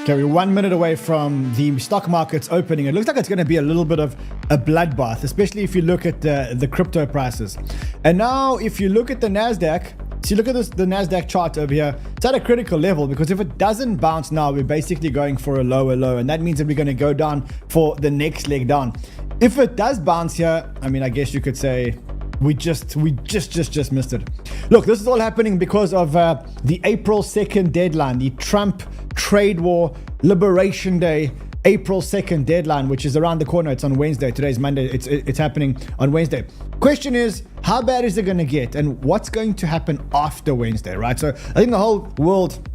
Okay, we're 1 minute away from the stock markets opening. It looks like it's going to be a little bit of a bloodbath, especially if you look at the crypto prices. And now, if you look at the NASDAQ, so you look at the NASDAQ chart over here, it's at a critical level because if it doesn't bounce now, we're basically going for a lower low. And that means that we're going to go down for the next leg down. If it does bounce here, I mean, I guess you could say we just missed it. Look, this is all happening because of the April 2nd deadline, the Trump trade war liberation day, April 2nd deadline, which is around the corner. It's on Wednesday. Today's Monday. It's happening on Wednesday. Question is, how bad is it going to get, and what's going to happen after Wednesday, right? So I think the whole world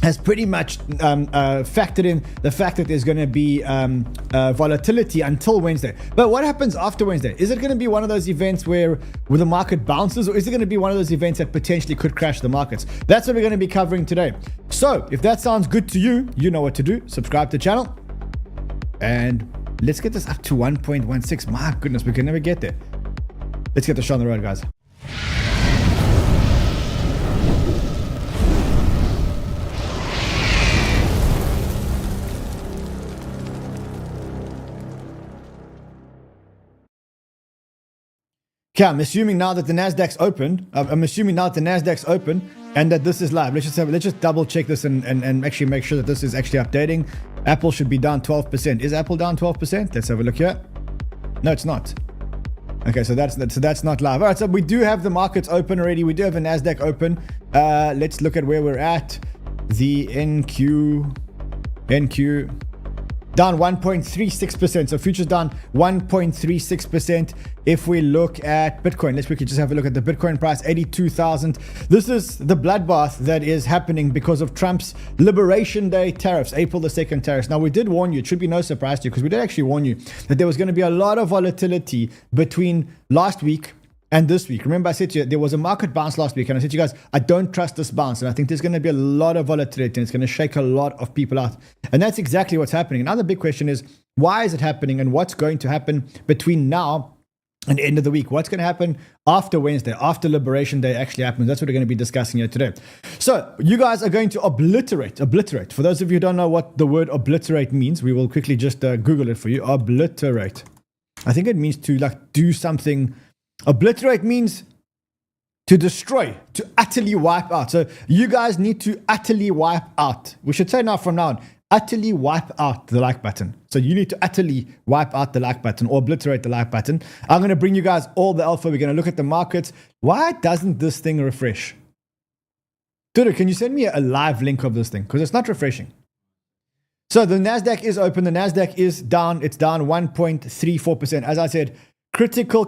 has pretty much factored in the fact that there's going to be volatility until Wednesday. But what happens after Wednesday? Is it going to be one of those events where the market bounces, or is it going to be one of those events that potentially could crash the markets? That's what we're going to be covering today. So if that sounds good to you, you know what to do. Subscribe to the channel. And let's get this up to 1.16. My goodness, we can never get there. Let's get the show on the road, guys. Okay, I'm assuming now that the NASDAQ's open. And that this is live. Let's just double check this and actually make sure that this is actually updating. Apple should be down 12%. Is Apple down 12%? Let's have a look here. No, it's not. Okay, so that's not live. All right, so we do have the markets open already. We do have a NASDAQ open. Let's look at where we're at. The NQ down 1.36%. So futures down 1.36%. If we look at Bitcoin, let's quickly just have a look at the Bitcoin price, 82,000. This is the bloodbath that is happening because of Trump's Liberation Day tariffs, April the 2nd tariffs. Now, we did warn you, it should be no surprise to you, because we did actually warn you that there was going to be a lot of volatility between last week and this week. Remember, I said to you, there was a market bounce last week, and I said to you guys, I don't trust this bounce, and I think there's going to be a lot of volatility, and it's going to shake a lot of people out. And that's exactly what's happening. Another big question is, why is it happening, and what's going to happen between now and the end of the week? What's going to happen after Wednesday, after Liberation Day actually happens? That's what we're going to be discussing here today. So you guys are going to obliterate. For those of you who don't know what the word obliterate means, we will quickly just Google it for you. Obliterate. I think it means to like do something. Obliterate means to destroy, to utterly wipe out. So you guys need to utterly wipe out. We should say now from now on, utterly wipe out the like button. So you need to utterly wipe out the like button or obliterate the like button. I'm going to bring you guys all the alpha. We're going to look at the markets. Why doesn't this thing refresh? Dude, can you send me a live link of this thing? Because it's not refreshing. So the NASDAQ is open. The NASDAQ is down. It's down 1.34%. As I said, critical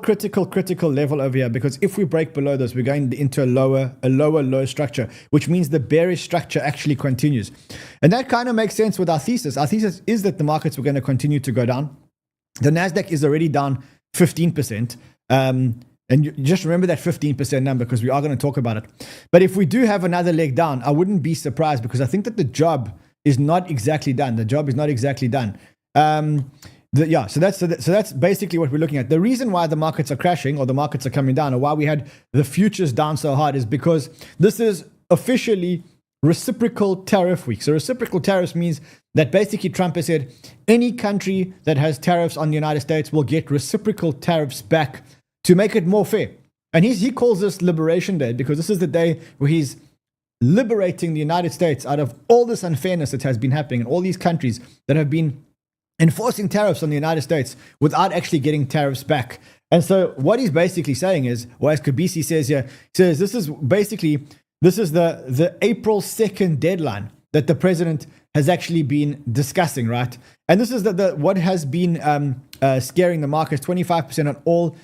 level over here, because if we break below this, we're going into a lower low structure, which means the bearish structure actually continues. And that kind of makes sense with our thesis. Our thesis is that the markets were going to continue to go down. The NASDAQ is already down 15%. And you just remember that 15% number, because we are going to talk about it. But if we do have another leg down, I wouldn't be surprised, because I think that the job is not exactly done. So that's basically what we're looking at. The reason why the markets are crashing, or the markets are coming down, or why we had the futures down so hard, is because this is officially reciprocal tariff week. So reciprocal tariffs means that basically Trump has said any country that has tariffs on the United States will get reciprocal tariffs back to make it more fair. And he calls this Liberation Day, because this is the day where he's liberating the United States out of all this unfairness that has been happening in all these countries that have been enforcing tariffs on the United States without actually getting tariffs back. And so what he's basically saying is, or as 𝗐𝗫𝗍 says here, says this is the April 2nd deadline that the president has actually been discussing, right? And this is what has been scaring the markets. 25% on all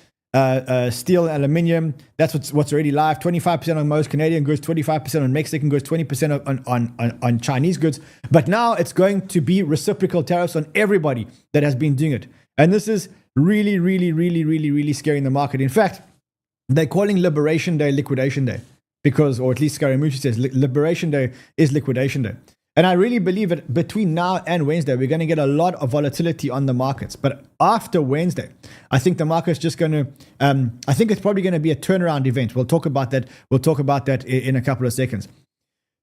steel and aluminium. That's what's already live. 25% on most Canadian goods, 25% on Mexican goods, 20% on Chinese goods. But now it's going to be reciprocal tariffs on everybody that has been doing it. And this is really scaring the market. In fact, they're calling Liberation Day Liquidation Day, because, or at least 𝗙𝗔𝗍𝗓 says Liberation Day is Liquidation Day. And I really believe that between now and Wednesday, we're going to get a lot of volatility on the markets. But after Wednesday, I think the market's just going to, I think it's probably going to be a turnaround event. We'll talk about that. In a couple of seconds.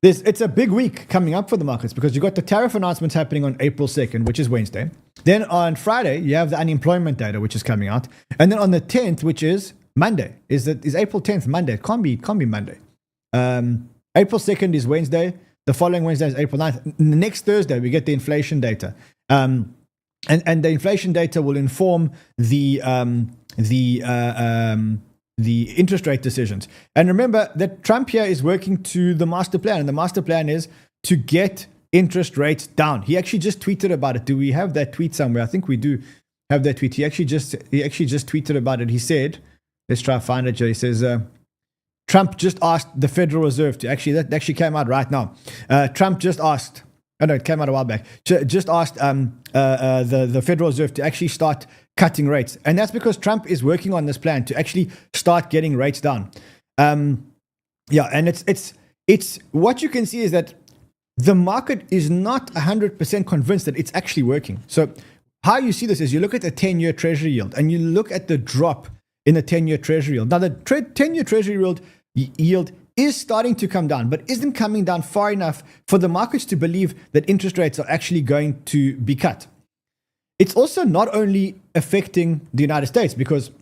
it's a big week coming up for the markets because you've got the tariff announcements happening on April 2nd, which is Wednesday. Then on Friday, you have the unemployment data, which is coming out. And then on the 10th, which is Monday, is April 10th Monday? It can't be Monday. April 2nd is Wednesday. The following Wednesday is April 9th. Next Thursday, we get the inflation data. And the inflation data will inform the interest rate decisions. And remember that Trump here is working to the master plan, and the master plan is to get interest rates down. He actually just tweeted about it. Do we have that tweet somewhere? I think we do have that tweet. He actually just tweeted about it. He said, let's try to find it here. He says, Trump just asked the Federal Reserve to that actually came out right now. Trump just asked, it came out a while back, just asked the Federal Reserve to actually start cutting rates. And that's because Trump is working on this plan to actually start getting rates down. And it's what you can see is that the market is not 100% convinced that it's actually working. So how you see this is you look at the 10-year Treasury yield and you look at the drop in the 10-year Treasury yield. Now, the 10-year Treasury yield is starting to come down, but isn't coming down far enough for the markets to believe that interest rates are actually going to be cut. It's also not only affecting the United States because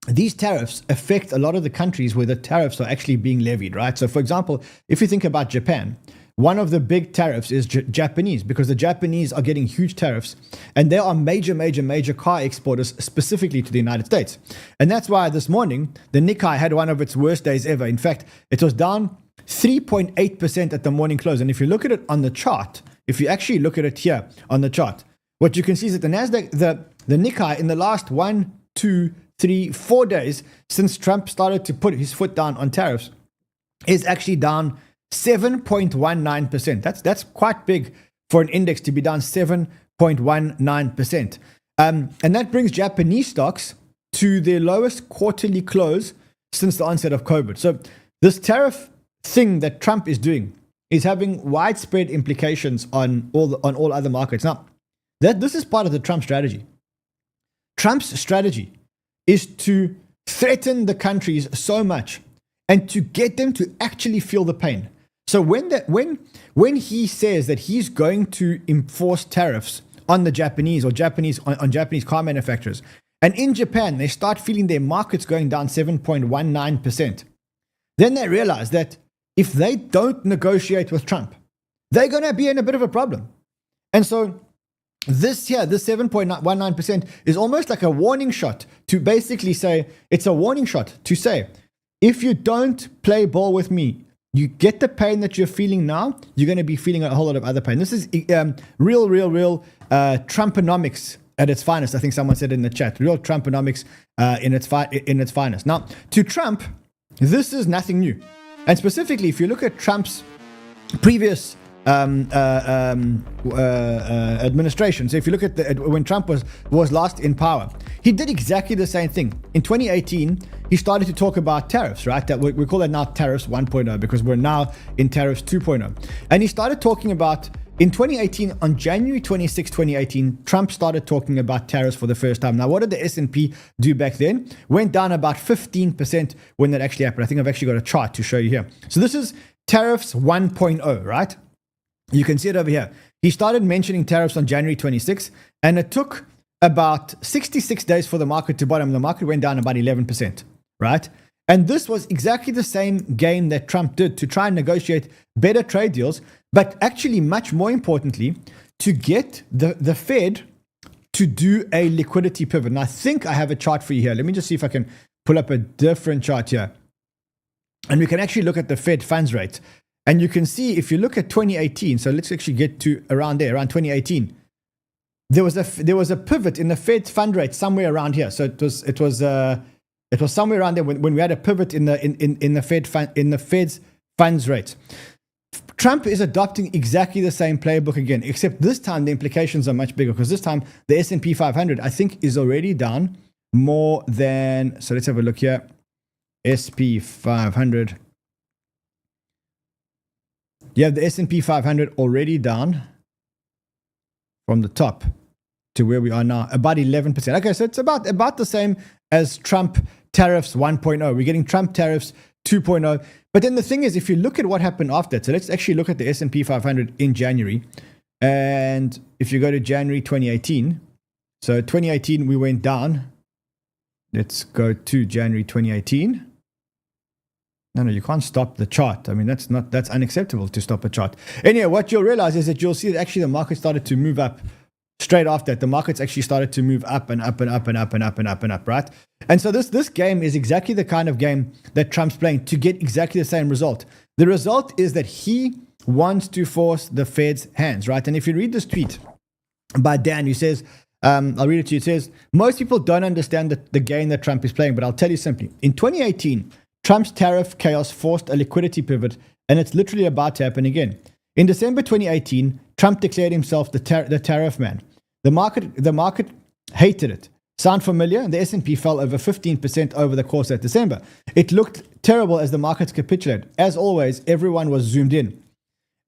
these tariffs affect a lot of the countries where the tariffs are actually being levied, right? So, for example, if you think about Japan, one of the big tariffs is Japanese, because the Japanese are getting huge tariffs and they are major car exporters specifically to the United States. And that's why this morning, the Nikkei had one of its worst days ever. In fact, it was down 3.8% at the morning close. And if you look at it on the chart, if you actually look at it here on the chart, what you can see is that the Nasdaq, the Nikkei in the last 1, 2, 3, 4 days since Trump started to put his foot down on tariffs is actually down 7.19%. That's quite big for an index to be down 7.19%. And that brings Japanese stocks to their lowest quarterly close since the onset of COVID. So this tariff thing that Trump is doing is having widespread implications on all other markets. Now, this is part of the Trump strategy. Trump's strategy is to threaten the countries so much and to get them to actually feel the pain. So when he says that he's going to enforce tariffs on the Japanese or Japanese car manufacturers, and in Japan they start feeling their markets going down 7.19%, then they realize that if they don't negotiate with Trump, they're going to be in a bit of a problem. And so this 7.19% is almost like a warning shot to basically say, it's a warning shot to say, if you don't play ball with me, you get the pain that you're feeling now, you're going to be feeling a whole lot of other pain. This is real Trumponomics at its finest. I think someone said in the chat, real Trumponomics in its finest. Now, to Trump, this is nothing new. And specifically, if you look at Trump's previous administration. So if you look at when Trump was last in power, he did exactly the same thing. In 2018, he started to talk about tariffs, right? That we call that now Tariffs 1.0 because we're now in Tariffs 2.0. And he started talking about, in 2018, on January 26, 2018, Trump started talking about tariffs for the first time. Now, what did the S&P do back then? Went down about 15% when that actually happened. I think I've actually got a chart to show you here. So this is Tariffs 1.0, right? You can see it over here. He started mentioning tariffs on January 26, and it took about 66 days for the market to bottom. The market went down about 11%, right? And this was exactly the same game that Trump did to try and negotiate better trade deals, but actually much more importantly, to get the Fed to do a liquidity pivot. And I think I have a chart for you here. Let me just see if I can pull up a different chart here. And we can actually look at the Fed funds rate. And you can see if you look at 2018, so let's actually get to around there, around 2018, there was a pivot in the Fed fund rate somewhere around here. So it was somewhere around there when we had a pivot in the Fed's funds rate. Trump is adopting exactly the same playbook again, except this time the implications are much bigger because this time the S&P 500 I think is already down more than. So let's have a look here. SP 500. You have the S&P 500 already down from the top to where we are now, about 11%. Okay, so it's about the same as Trump Tariffs 1.0. We're getting Trump Tariffs 2.0. But then the thing is, if you look at what happened after that, so let's actually look at the S&P 500 in January. And if you go to January 2018, so 2018 we went down. Let's go to January 2018. No, you can't stop the chart. I mean, that's unacceptable to stop a chart. Anyway, what you'll realize is that you'll see that actually the market started to move up straight after that. The markets actually started to move up and up and up and up and up and up and up, right? And so this game is exactly the kind of game that Trump's playing to get exactly the same result. The result is that he wants to force the Fed's hands, right? And if you read this tweet by Dan, who says, I'll read it to you. It says, most people don't understand the game that Trump is playing, but I'll tell you simply. In 2018, Trump's tariff chaos forced a liquidity pivot, and it's literally about to happen again. In December 2018, Trump declared himself the tariff man. The market hated it. Sound familiar? The S&P fell over 15% over the course of December. It looked terrible as the markets capitulated. As always, everyone was zoomed in.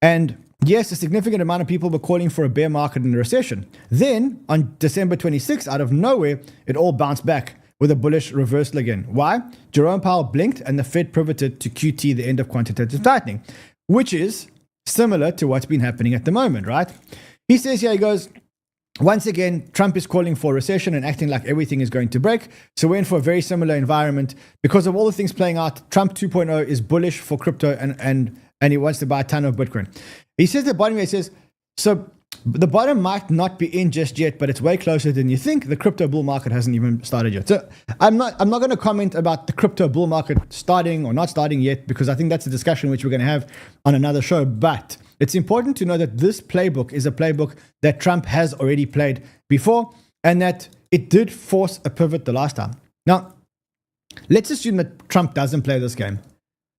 And yes, a significant amount of people were calling for a bear market and a recession. Then, on December 26th, out of nowhere, it all bounced back with a bullish reversal again. Why? Jerome Powell blinked and the Fed pivoted to QT, the end of quantitative tightening, which is similar to what's been happening at the moment, right? He says here, he goes, once again, Trump is calling for a recession and acting like everything is going to break. So we're in for a very similar environment. Because of all the things playing out, Trump 2.0 is bullish for crypto and he wants to buy a ton of Bitcoin. He says at the bottom, he says, so the bottom might not be in just yet, but it's way closer than you think. The crypto bull market hasn't even started yet. So I'm not going to comment about the crypto bull market starting or not starting yet, because I think that's a discussion which we're going to have on another show. But it's important to know that this playbook is a playbook that Trump has already played before, and that it did force a pivot the last time. Now, let's assume that Trump doesn't play this game.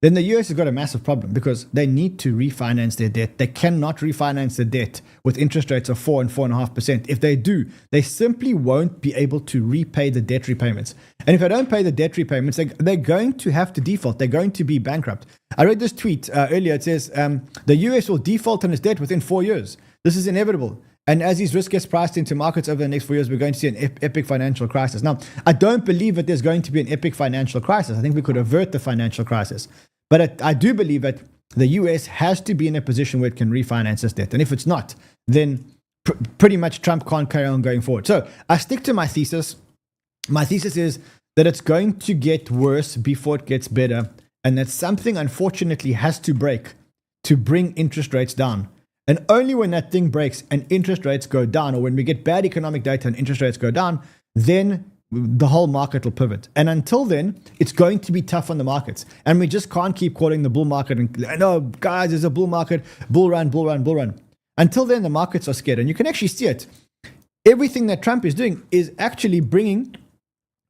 Then the US has got a massive problem because they need to refinance their debt. They cannot refinance the debt with interest rates of 4 and 4.5%. If they do, they simply won't be able to repay the debt repayments. And if they don't pay the debt repayments, they're going to have to default. They're going to be bankrupt. I read this tweet earlier. It says, the US will default on its debt within 4 years. This is inevitable. And as these risk gets priced into markets over the next 4 years, we're going to see an epic financial crisis. Now, I don't believe that there's going to be an epic financial crisis. I think we could avert the financial crisis. But I do believe that the US has to be in a position where it can refinance its debt. And if it's not, then pretty much Trump can't carry on going forward. So I stick to my thesis. My thesis is that it's going to get worse before it gets better. And that something, unfortunately, has to break to bring interest rates down. And only when that thing breaks and interest rates go down, or when we get bad economic data and interest rates go down, then the whole market will pivot. And until then, it's going to be tough on the markets. And we just can't keep calling the bull market and, no, guys, there's a bull market, bull run, bull run, bull run. Until then, the markets are scared. And you can actually see it. Everything that Trump is doing is actually bringing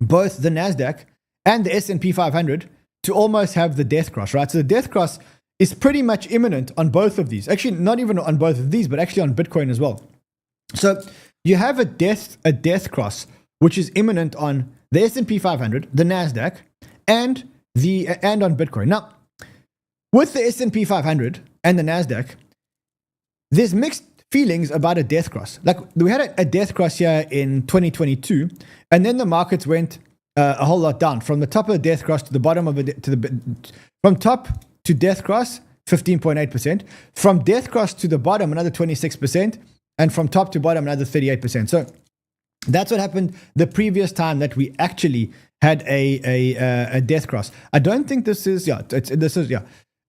both the NASDAQ and the S&P 500 to almost have the death cross, right? So the death cross is pretty much imminent on both of these. Actually, not even on both of these, but actually on Bitcoin as well. So you have a death cross, which is imminent on the S&P 500, the NASDAQ, and on Bitcoin. Now, with the S&P 500 and the NASDAQ, there's mixed feelings about a death cross. Like, we had a death cross here in 2022, and then the markets went a whole lot down from the top of the death cross to the bottom of it, from top to death cross, 15.8%. From death cross to the bottom, another 26%. And from top to bottom, another 38%. So that's what happened the previous time that we actually had a death cross. I don't think this is,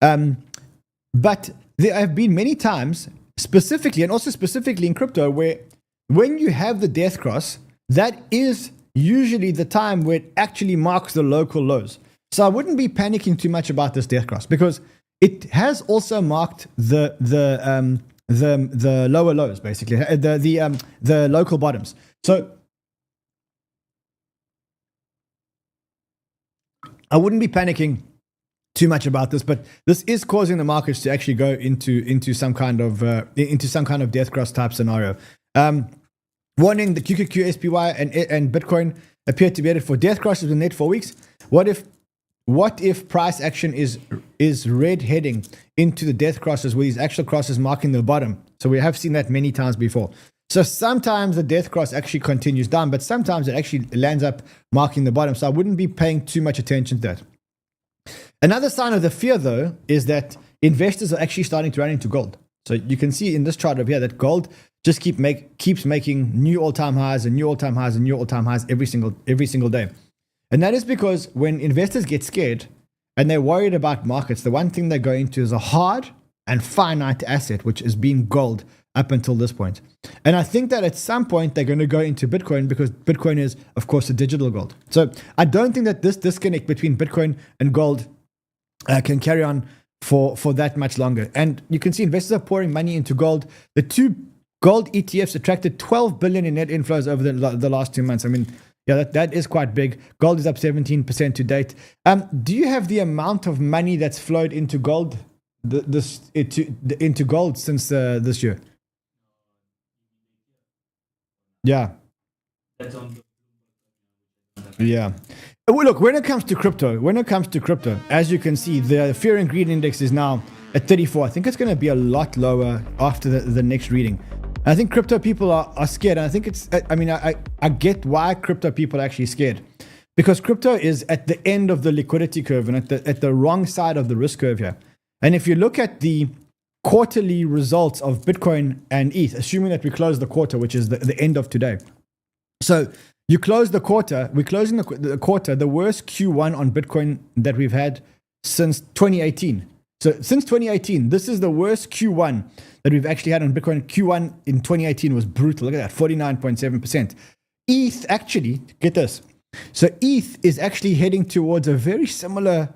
but there have been many times, specifically, and also specifically in crypto, where when you have the death cross, that is usually the time where it actually marks the local lows. So I wouldn't be panicking too much about this death cross, because it has also marked the lower lows, basically, the local bottoms. So I wouldn't be panicking too much about this, but this is causing the markets to actually go into some kind of death cross type scenario. Warning: the QQQ, SPY, and Bitcoin appear to be headed for death crosses in the next 4 weeks. What if price action is red heading into the death crosses, with these actual crosses marking the bottom? So we have seen that many times before. So sometimes the death cross actually continues down, but sometimes it actually lands up marking the bottom. So I wouldn't be paying too much attention to that. Another sign of the fear, though, is that investors are actually starting to run into gold. So you can see in this chart over here that gold just keeps making new all-time highs and new all-time highs and new all-time highs every single day. And that is because when investors get scared and they're worried about markets, the one thing they go into is a hard and finite asset, which has been gold up until this point. And I think that at some point they're going to go into Bitcoin, because Bitcoin is, of course, a digital gold. So I don't think that this disconnect between Bitcoin and gold can carry on for that much longer. And you can see investors are pouring money into gold. The two gold ETFs attracted 12 billion in net inflows over the last 2 months. I mean, yeah, that is quite big. Gold is up 17% to date. Do you have the amount of money that's flowed into gold into gold since this year? Yeah. Yeah. Well, look, when it comes to crypto, as you can see, the fear and greed index is now at 34. I think it's going to be a lot lower after the next reading. I think crypto people are scared. And I think I get why crypto people are actually scared, because crypto is at the end of the liquidity curve and at the wrong side of the risk curve here. And if you look at the quarterly results of Bitcoin and ETH, assuming that we close the quarter, which is the end of today. So you close the quarter, we're closing the quarter, the worst Q1 on Bitcoin that we've had since 2018. So since 2018, this is the worst Q1 that we've actually had on Bitcoin. Q1 in 2018 was brutal. Look at that, 49.7%. ETH actually, get this. So ETH is actually heading towards a very similar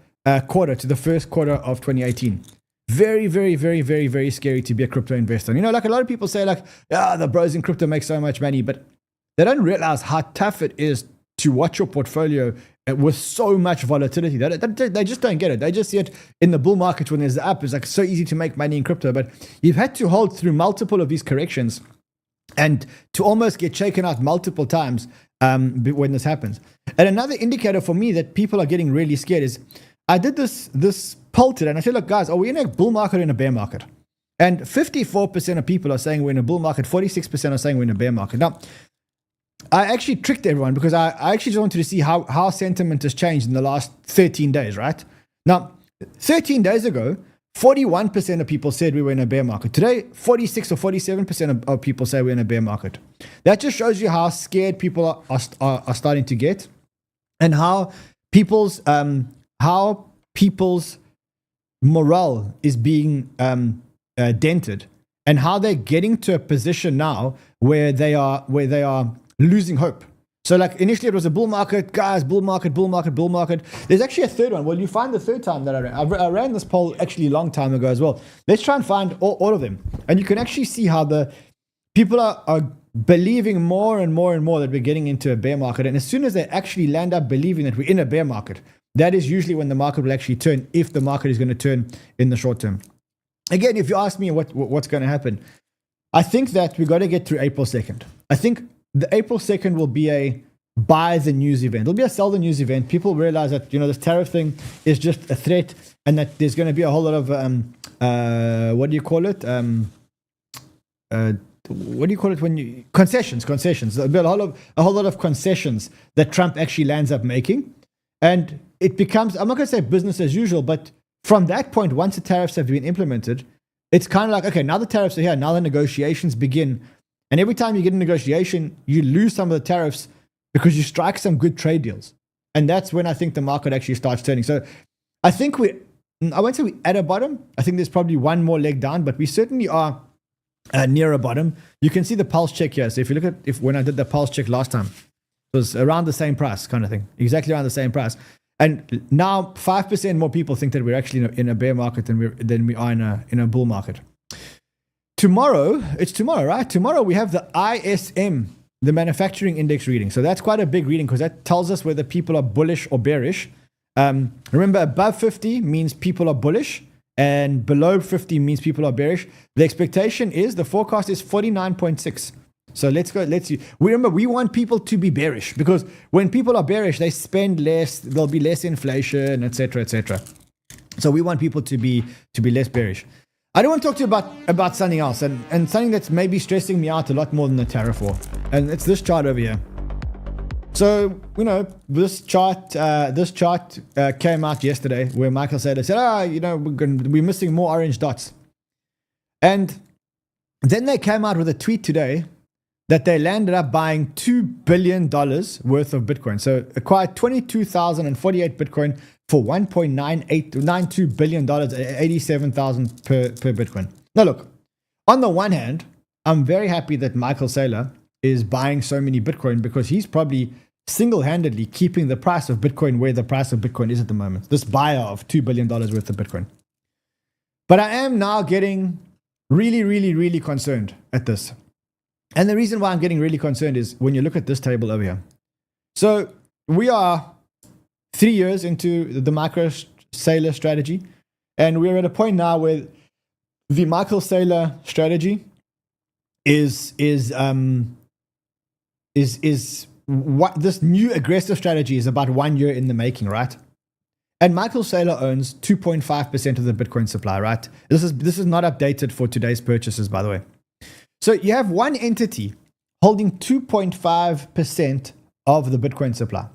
quarter to the first quarter of 2018. Very, very, very, very, very scary to be a crypto investor. You know, like a lot of people say, like, the bros in crypto make so much money, but they don't realize how tough it is to watch your portfolio with so much volatility. They just don't get it. They just see it in the bull market when there's the up. It's like so easy to make money in crypto, but you've had to hold through multiple of these corrections and to almost get shaken out multiple times when this happens. And another indicator for me that people are getting really scared is, I did this poll today and I said, look, guys, are we in a bull market or in a bear market? And 54% of people are saying we're in a bull market, 46% are saying we're in a bear market. Now, I actually tricked everyone because I actually just wanted to see how sentiment has changed in the last 13 days, right? Now, 13 days ago, 41% of people said we were in a bear market. Today, 46 or 47% of people say we're in a bear market. That just shows you how scared people are starting to get, and how people's morale is being dented, and how they're getting to a position now where they are losing hope. So like initially it was a bull market, guys, bull market. There's actually a third one. Well, you find the third time that I ran this poll actually a long time ago as well. Let's try and find all of them. And you can actually see how the people are believing more and more that we're getting into a bear market. And as soon as they actually land up believing that we're in a bear market, that is usually when the market will actually turn, if the market is going to turn in the short term. Again, if you ask me what's going to happen, I think that we got to get through April 2nd. I think the April 2nd will be a buy the news event. It'll be a sell the news event. People realize that, this tariff thing is just a threat, and that there's going to be a whole lot of, what do you call it? What do you call it when you, concessions. There'll be a whole lot of concessions that Trump actually lands up making. And it becomes, I'm not going to say business as usual, but from that point, once the tariffs have been implemented, it's kind of like, okay, now the tariffs are here. Now the negotiations begin. And every time you get a negotiation, you lose some of the tariffs because you strike some good trade deals. And that's when I think the market actually starts turning. So I think I won't say we're at a bottom. I think there's probably one more leg down, but we certainly are near a bottom. You can see the pulse check here. So if you look at when I did the pulse check last time, it was around the same price kind of thing, exactly around the same price. And now 5% more people think that we're actually in a bear market than we are in a bull market. Tomorrow, right? Tomorrow we have the ISM, the manufacturing index reading. So that's quite a big reading because that tells us whether people are bullish or bearish. Remember, above 50 means people are bullish, and below 50 means people are bearish. The expectation is, the forecast is 49.6. So let's see. Remember, we want people to be bearish, because when people are bearish, they spend less, there'll be less inflation, etc., etc. So we want people to be less bearish. I don't want to talk to you about something else, and something that's maybe stressing me out a lot more than the tariff war. And it's this chart over here. So, this chart came out yesterday where Michael Saylor said, we're missing more orange dots. And then they came out with a tweet today that they landed up buying $2 billion worth of Bitcoin. So acquired 22,048 Bitcoin for $1.92 billion, $87,000 per Bitcoin. Now look, on the one hand, I'm very happy that Michael Saylor is buying so many Bitcoin because he's probably single-handedly keeping the price of Bitcoin where the price of Bitcoin is at the moment. This buyer of $2 billion worth of Bitcoin. But I am now getting really, really, really concerned at this. And the reason why I'm getting really concerned is when you look at this table over here. So we are 3 years into the Michael Saylor strategy, and we're at a point now where the Michael Saylor strategy is what this new aggressive strategy is about 1 year in the making, right? And Michael Saylor owns 2.5% of the Bitcoin supply, right? This is not updated for today's purchases, by the way. So you have one entity holding 2.5% of the Bitcoin supply.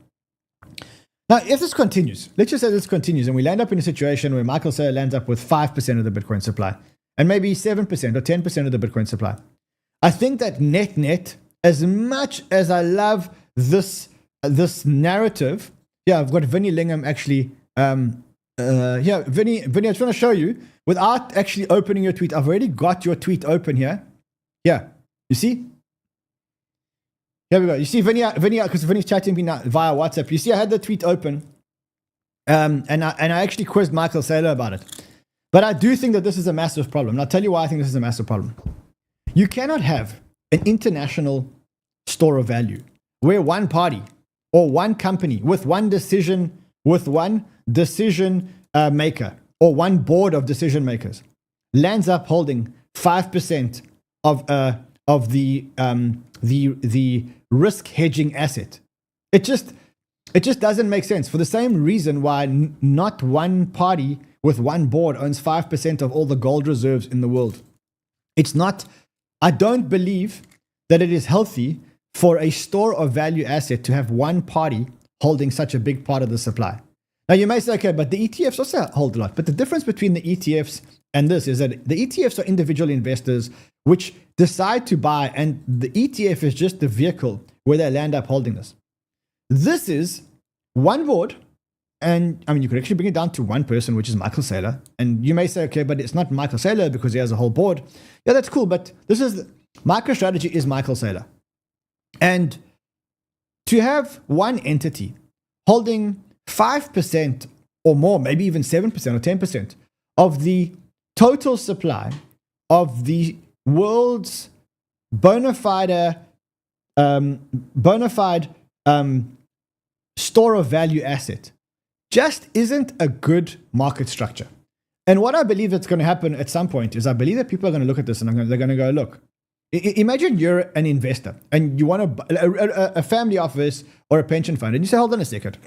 Now, if this continues, let's just say this continues and we land up in a situation where Michael Saylor lands up with 5% of the Bitcoin supply and maybe 7% or 10% of the Bitcoin supply. I think that net, as much as I love this narrative, yeah, I've got Vinny Lingham actually, Vinny, I just want to show you, without actually opening your tweet, I've already got your tweet open here. Yeah, you see? Here we go. You see Vinny, because Vinny's chatting me now via WhatsApp. You see, I had the tweet open, and I actually quizzed Michael Saylor about it. But I do think that this is a massive problem. And I'll tell you why I think this is a massive problem. You cannot have an international store of value where one party or one company with one decision maker or one board of decision makers lands up holding 5% of the risk hedging asset. It just doesn't make sense. For the same reason why not one party with one board owns 5% of all the gold reserves in the world. I don't believe that it is healthy for a store of value asset to have one party holding such a big part of the supply. Now you may say, okay, but the ETFs also hold a lot. But the difference between the ETFs and this is that the ETFs are individual investors which decide to buy, and the ETF is just the vehicle where they land up holding this. This is one board, and I mean, you could actually bring it down to one person, which is Michael Saylor. And you may say, okay, but it's not Michael Saylor because he has a whole board. Yeah, that's cool, but MicroStrategy is Michael Saylor. And to have one entity holding 5% or more, maybe even 7% or 10% of the total supply of the world's bona fide store of value asset just isn't a good market structure. And what I believe that's going to happen at some point is I believe that people are going to look at this and they're going to go, look, imagine you're an investor and you want a family office or a pension fund, and you say, hold on a second.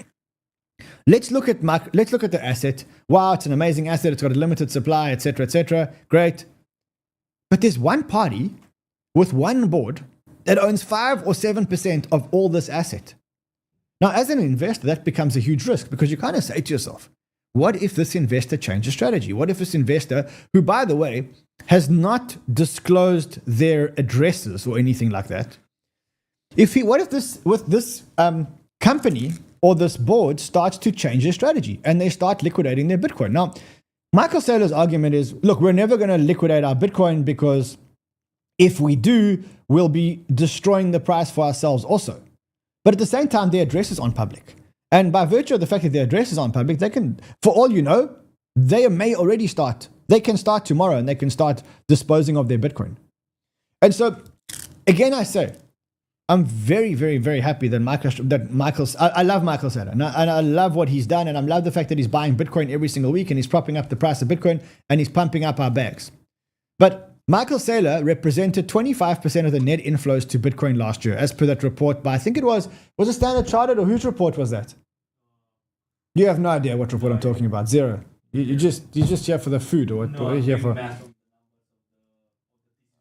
Let's look at the asset. Wow, it's an amazing asset. It's got a limited supply, etc., etc. Great. But there's one party with one board that owns 5 or 7% of all this asset. Now, as an investor, that becomes a huge risk because you kind of say to yourself, what if this investor changes strategy? What if this investor, who, by the way, has not disclosed their addresses or anything like that, what if this company or this board starts to change their strategy and they start liquidating their Bitcoin? Now, Michael Saylor's argument is, look, we're never going to liquidate our Bitcoin because if we do, we'll be destroying the price for ourselves also. But at the same time, their addresses aren't public. And by virtue of the fact that their addresses aren't public, they can, for all you know, they may already start. They can start tomorrow and they can start disposing of their Bitcoin. And so, again, I say, I'm very, very, very happy that I love Michael Saylor, and I love what he's done, and I love the fact that he's buying Bitcoin every single week and he's propping up the price of Bitcoin and he's pumping up our bags. But Michael Saylor represented 25% of the net inflows to Bitcoin last year, as per that report by, I think it was it Standard Chartered, or whose report was that? You have no idea what report I'm talking about. Zero. You're just here for the food, or what? No, what are you here for?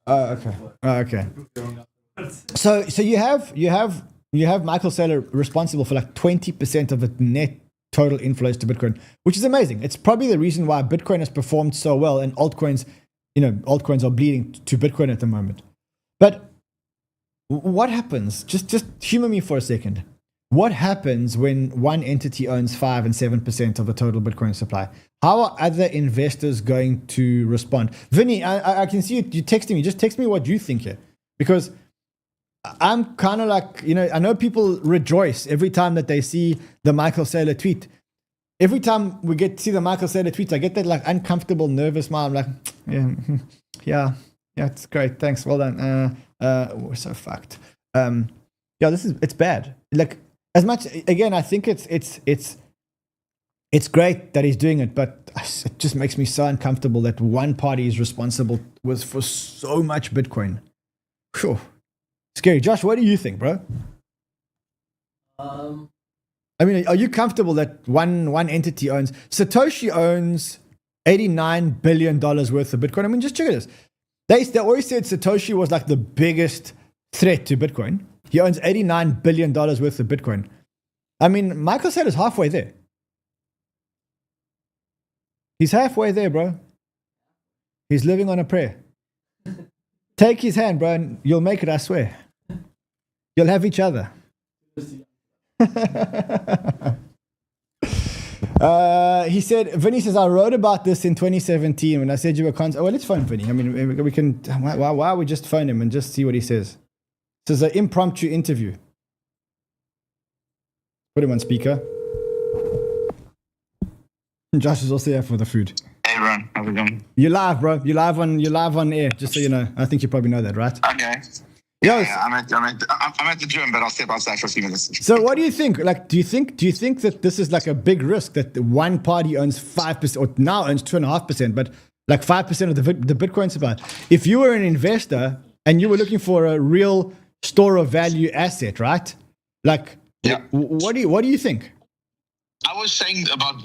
Oh, okay. Oh, okay. So you have you have Michael Saylor responsible for like 20% of the net total inflows to Bitcoin, which is amazing. It's probably the reason why Bitcoin has performed so well and altcoins are bleeding to Bitcoin at the moment. But what happens? Just humor me for a second. What happens when one entity owns 5 and 7% of the total Bitcoin supply? How are other investors going to respond? Vinny, I can see you texting me. Just text me what you think here. Because I'm kind of like, I know people rejoice every time that they see the Michael Saylor tweet. Every time we get to see the Michael Saylor tweet, I get that like uncomfortable, nervous smile. I'm like, yeah, it's great. Thanks. Well done. We're so fucked. It's bad. Like, as much, again, I think it's great that he's doing it, but it just makes me so uncomfortable that one party is responsible for so much Bitcoin. Whew. Scary. Josh, what do you think, bro? I mean, are you comfortable that one entity owns... Satoshi owns $89 billion worth of Bitcoin. I mean, just check this. They always said Satoshi was like the biggest threat to Bitcoin. He owns $89 billion worth of Bitcoin. I mean, Michael Saylor's halfway there. He's halfway there, bro. He's living on a prayer. Take his hand, bro, and you'll make it, I swear. You'll have each other. He said, Vinny says, I wrote about this in 2017 when I said you were well, let's phone Vinny. I mean, we can, why we just phone him and just see what he says. This is an impromptu interview. Put him on speaker. Josh is also here for the food. Hey, Ron, how's it going? You're live, bro. You're live on air, just so you know. I think you probably know that, right? Okay. Yeah, I'm at the gym, but I'll step outside for a few minutes. So what do you think? Like, do you think that this is like a big risk that one party owns 5% or now owns 2.5%, but like 5% of the Bitcoin supply? If you were an investor and you were looking for a real store of value asset, right? Like, yeah. What do you think? I was tweeting about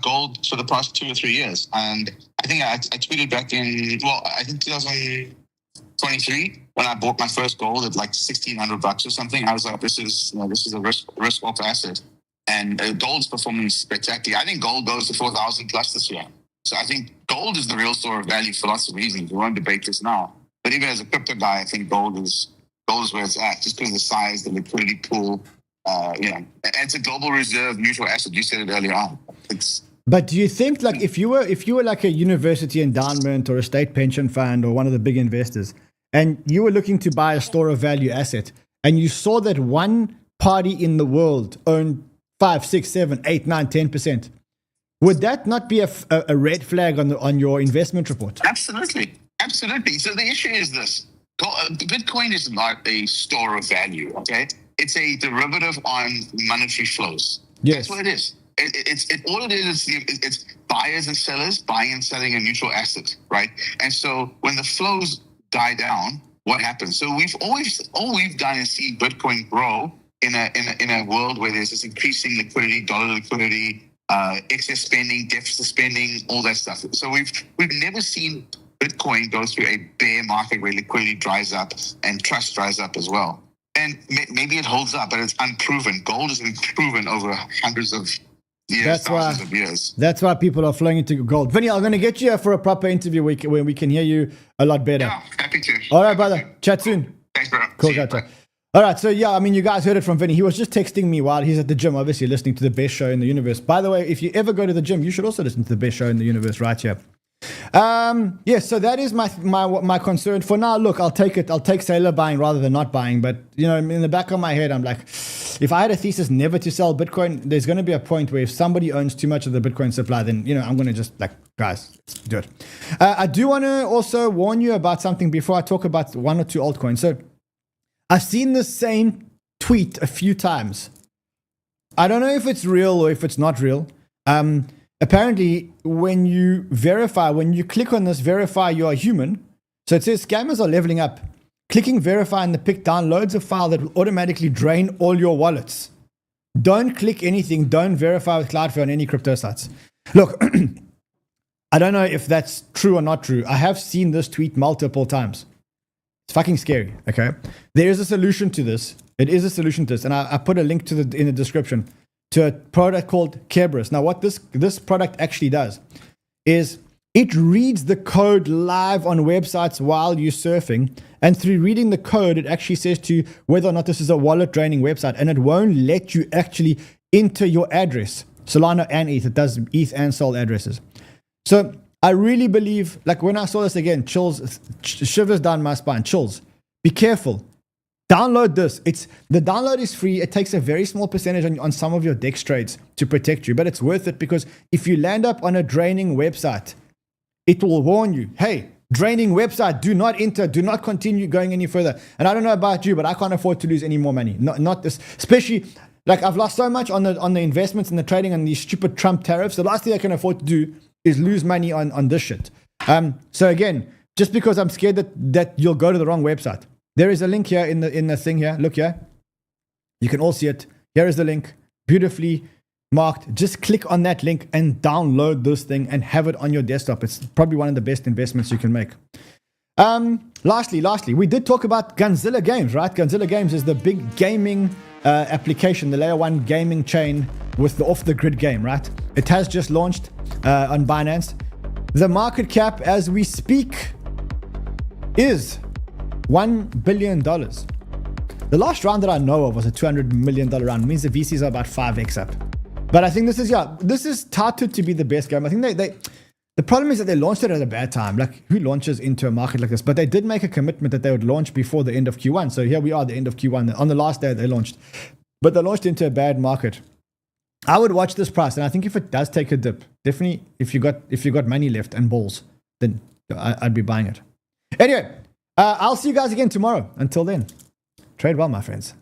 gold for the past 2 or 3 years, and I think I tweeted back in 2023 when I bought my first gold at like $1,600 or something. I was like, this is a risk off asset, and gold's performing spectacularly. I think gold goes to 4,000 plus this year. So I think gold is the real store of value for lots of reasons. We won't debate this now, but even as a crypto guy, I think gold is where it's at, just because of the size, the liquidity pool. And it's a global reserve mutual asset. You said it earlier on. But do you think, like, if you were like a university endowment or a state pension fund or one of the big investors, and you were looking to buy a store of value asset, and you saw that one party in the world owned 5, 6, 7, 8, 9, 10%, would that not be a red flag on your investment report? Absolutely. So the issue is this: Bitcoin is not a store of value. Okay. It's a derivative on monetary flows. Yes. That's what it is. It's buyers and sellers buying and selling a mutual asset, right? And so when the flows die down, what happens? So all we've done is see Bitcoin grow in a world where there's this increasing liquidity, dollar liquidity, excess spending, deficit spending, all that stuff. So we've never seen Bitcoin go through a bear market where liquidity dries up and trust dries up as well. And maybe it holds up, but it's unproven. Gold has been proven over hundreds of years, thousands of years. That's why people are flowing into gold. Vinny, I'm going to get you here for a proper interview where we can hear you a lot better. Yeah, happy to. All right, brother. Chat soon. Thanks, bro. Cool, gotcha. All right, so yeah, I mean, you guys heard it from Vinny. He was just texting me while he's at the gym, obviously listening to the best show in the universe. By the way, if you ever go to the gym, you should also listen to the best show in the universe right here. So that is my concern for now. Look, I'll take Saylor buying rather than not buying, but in the back of my head, I'm like, if I had a thesis never to sell Bitcoin, there's going to be a point where if somebody owns too much of the Bitcoin supply, then I'm going to just like, guys, let's do it. I do want to also warn you about something before I talk about one or two altcoins. So I've seen the same tweet a few times. I don't know if it's real or if it's not real. Apparently, when you click on this verify you are human, so it says scammers are leveling up. Clicking verify in the pic downloads a file that will automatically drain all your wallets. Don't click anything. Don't verify with Cloudflare on any crypto sites. Look, I don't know if that's true or not true. I have seen this tweet multiple times. It's fucking scary, okay? There is a solution to this. It is a solution to this. And I put a link to in the description to a product called Kerberus. Now, what this product actually does is it reads the code live on websites while you're surfing. And through reading the code, it actually says to you whether or not this is a wallet draining website. And it won't let you actually enter your address. Solana and ETH. It does ETH and Sol addresses. So I really believe, like when I saw this again, shivers down my spine. Chills. Be careful. Download this. The download is free. It takes a very small percentage on some of your DEX trades to protect you, but it's worth it because if you land up on a draining website, it will warn you, hey, draining website, do not enter, do not continue going any further. And I don't know about you, but I can't afford to lose any more money. Not this, especially like I've lost so much on the investments and the trading and these stupid Trump tariffs. The last thing I can afford to do is lose money on this shit. So again, just because I'm scared that you'll go to the wrong website. There is a link here in the thing here. Look here. You can all see it. Here is the link. Beautifully marked. Just click on that link and download this thing and have it on your desktop. It's probably one of the best investments you can make. Lastly, we did talk about Gunzilla Games, right? Gunzilla Games is the big gaming application, the layer 1 gaming chain with the off-the-grid game, right? It has just launched on Binance. The market cap as we speak is $1 billion. The last round that I know of was a $200 million round. It means the VCs are about 5x up. But I think this is touted to be the best game. I think the problem is that they launched it at a bad time. Like, who launches into a market like this? But they did make a commitment that they would launch before the end of Q1. So here we are, the end of Q1. On the last day they launched. But they launched into a bad market. I would watch this price, and I think if it does take a dip, definitely if you got money left and balls, then I'd be buying it. Anyway, I'll see you guys again tomorrow. Until then, trade well, my friends.